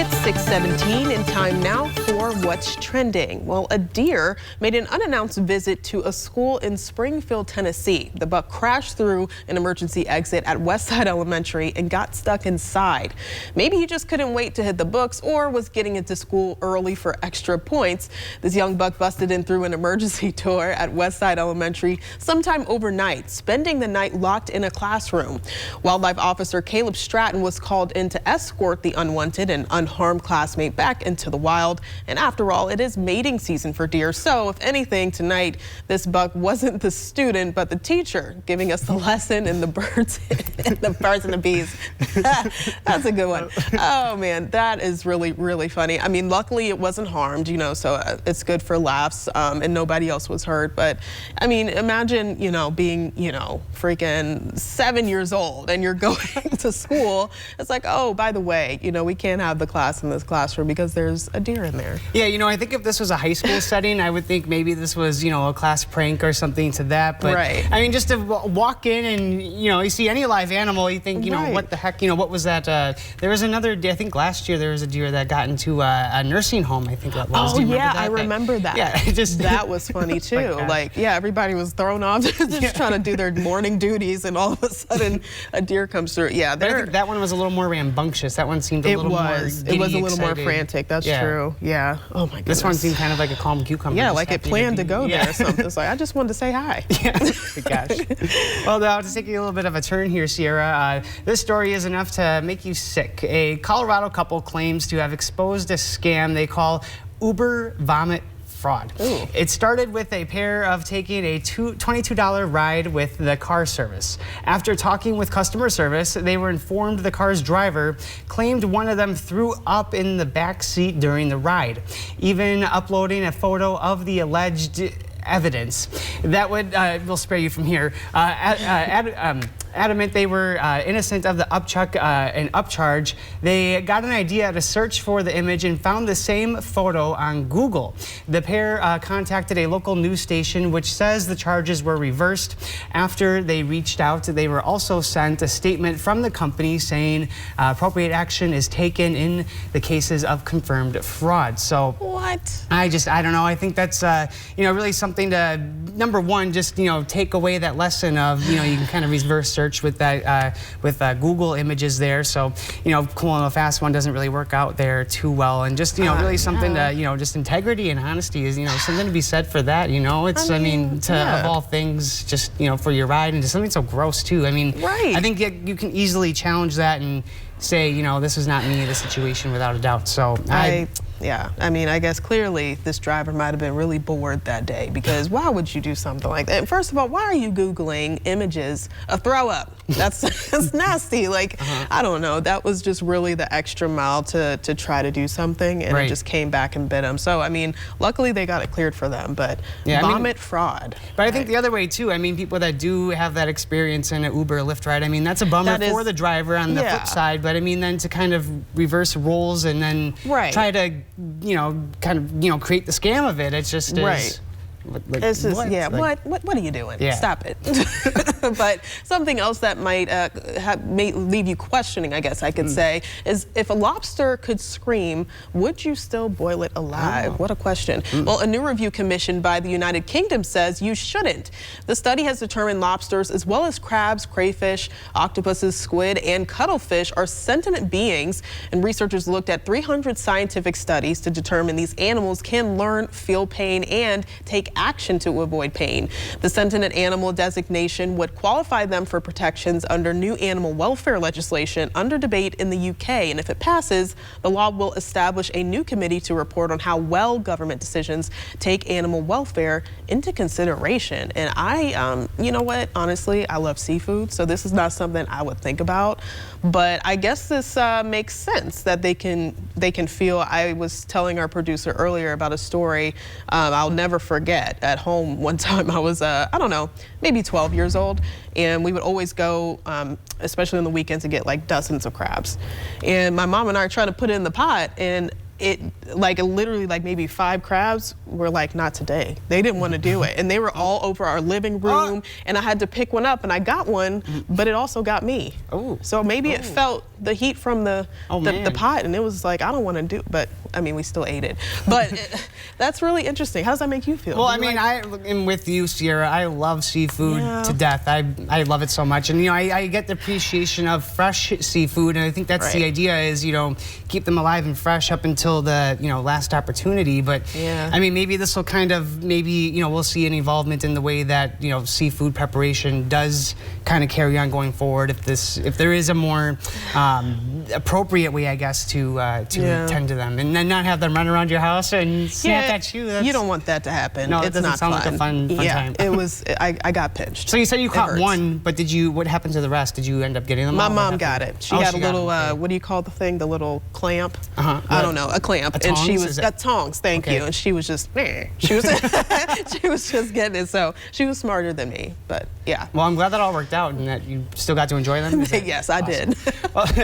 It's 6:17 and time now for What's Trending. Well, a deer made an unannounced visit to a school in Springfield, Tennessee. The buck crashed through an emergency exit at Westside Elementary and got stuck inside. Maybe he just couldn't wait to hit the books or was getting into school early for extra points. This young buck busted in through an emergency door at Westside Elementary sometime overnight, spending the night locked in a classroom. Wildlife Officer Caleb Stratton was called in to escort the unwanted and unharmed classmate back into the wild. And after all, it is mating season for deer. So if anything, tonight, this buck wasn't the student, but the teacher giving us the lesson in the birds and the bees. That's a good one. Oh man, that is really, really funny. I mean, luckily it wasn't harmed, you know, so it's good for laughs, and nobody else was hurt. But I mean, imagine, you know, being, you know, freaking 7 years old and you're going to school. It's like, oh, by the way, you know, we can't have the class in this classroom because there's a deer in there. Yeah, you know, I think if this was a high school setting, I would think maybe this was, you know, a class prank or something to that. But right. I mean, just to walk in and, you know, you see any live animal, you think, you know, what the heck, you know, what was that? There was another, I think last year there was a deer that got into a nursing home, I think that was. Oh, yeah, I remember that. Yeah, just that was funny too. Like, yeah, everybody was thrown off just trying to do their morning duties, and all of a sudden a deer comes through. Yeah, I think that one was a little more rambunctious. That one seemed a little more giddy, it was a little excited. more frantic. That's true. Yeah. Oh my goodness. This one seemed kind of like a calm cucumber. Yeah, like it planned to go there or something. It's like, I just wanted to say hi. Yeah. Gosh. Well, now to take you a little bit of a turn here, Sierra. This story is enough to make you sick. A Colorado couple claims to have exposed a scam they call Uber vomit fraud. Ooh. It started with a pair of taking a $22 ride with the car service. After talking with customer service, they were informed the car's driver claimed one of them threw up in the back seat during the ride, even uploading a photo of the alleged evidence. That would, we'll spare you from here. Adamant they were innocent of the upcharge, they got an idea to search for the image and found the same photo on Google. The pair contacted a local news station, which says the charges were reversed. After they reached out, they were also sent a statement from the company saying appropriate action is taken in the cases of confirmed fraud. So what? I don't know. I think that's you know, really something to, number one, just, you know, take away that lesson of, you know, you can kind of reverse search with that Google images there. So, you know, pulling a fast one doesn't really work out there too well. And just, you know, really something to, you know, just integrity and honesty is, you know, something to be said for that. You know, it's, I mean of all things, just, you know, for your ride, and just something so gross too. I mean, I think you can easily challenge that and say, you know, this is not me, the situation, without a doubt. So yeah, I mean, I guess clearly this driver might have been really bored that day, because why would you do something like that? And first of all, why are you Googling images of throw up? That's nasty. Like, I don't know. That was just really the extra mile to try to do something, and it just came back and bit them. So, I mean, luckily they got it cleared for them, but vomit fraud. But I think the other way too, I mean, people that do have that experience in an Uber or Lyft ride, I mean, that's a bummer for the driver on the flip side, but I mean, then to kind of reverse roles and then try to, you know, kind of, you know, create the scam of it. It's just it's just, what are you doing? Stop it. But something else that might leave you questioning, I guess I could say, is if a lobster could scream, would you still boil it alive? What a question. Well, a new review commissioned by the United Kingdom says you shouldn't. The study has determined lobsters, as well as crabs, crayfish, octopuses, squid, and cuttlefish, are sentient beings, and researchers looked at 300 scientific studies to determine these animals can learn, feel pain, and take action to avoid pain. The sentient animal designation would qualify them for protections under new animal welfare legislation under debate in the UK. And if it passes, the law will establish a new committee to report on how well government decisions take animal welfare into consideration. And I, you know what, honestly, I love seafood, so this is not something I would think about. But I guess this makes sense that they can feel. I was telling our producer earlier about a story I'll never forget. At home one time, I was, I don't know, maybe 12 years old, and we would always go, especially on the weekends, to get like dozens of crabs. And my mom and I are trying to put it in the pot, and like literally like maybe 5 crabs were like, not today. They didn't want to do it. And they were all over our living room, and I had to pick one up, and I got one, but it also got me. Oh. So maybe it felt the heat from the pot, and it was like, I don't want to do, but I mean, we still ate it. But that's really interesting. How does that make you feel? Well, I mean, I am with you, Sierra. I love seafood to death. I love it so much. And, you know, I get the appreciation of fresh seafood, and I think that's the idea is, you know, keep them alive and fresh up until the, you know, last opportunity. But, I mean, maybe this will kind of, you know, we'll see an involvement in the way that, you know, seafood preparation does kind of carry on going forward. If there is a more appropriate way, I guess, to tend to them, and then not have them run around your house and snap at you. You don't want that to happen. No, it's it doesn't not sound fun. like a fun time. It was. I got pinched. So you said you caught one, but what happened to the rest? Did you end up getting them? My mom got it. She had a little. What do you call the thing? The little clamp. I don't know. A clamp. And she was tongs. Thank you. And she was just. She was. She was just getting it. So she was smarter than me. But yeah. Well, I'm glad that all worked out and that you still got to enjoy them. Yes, I did. Well,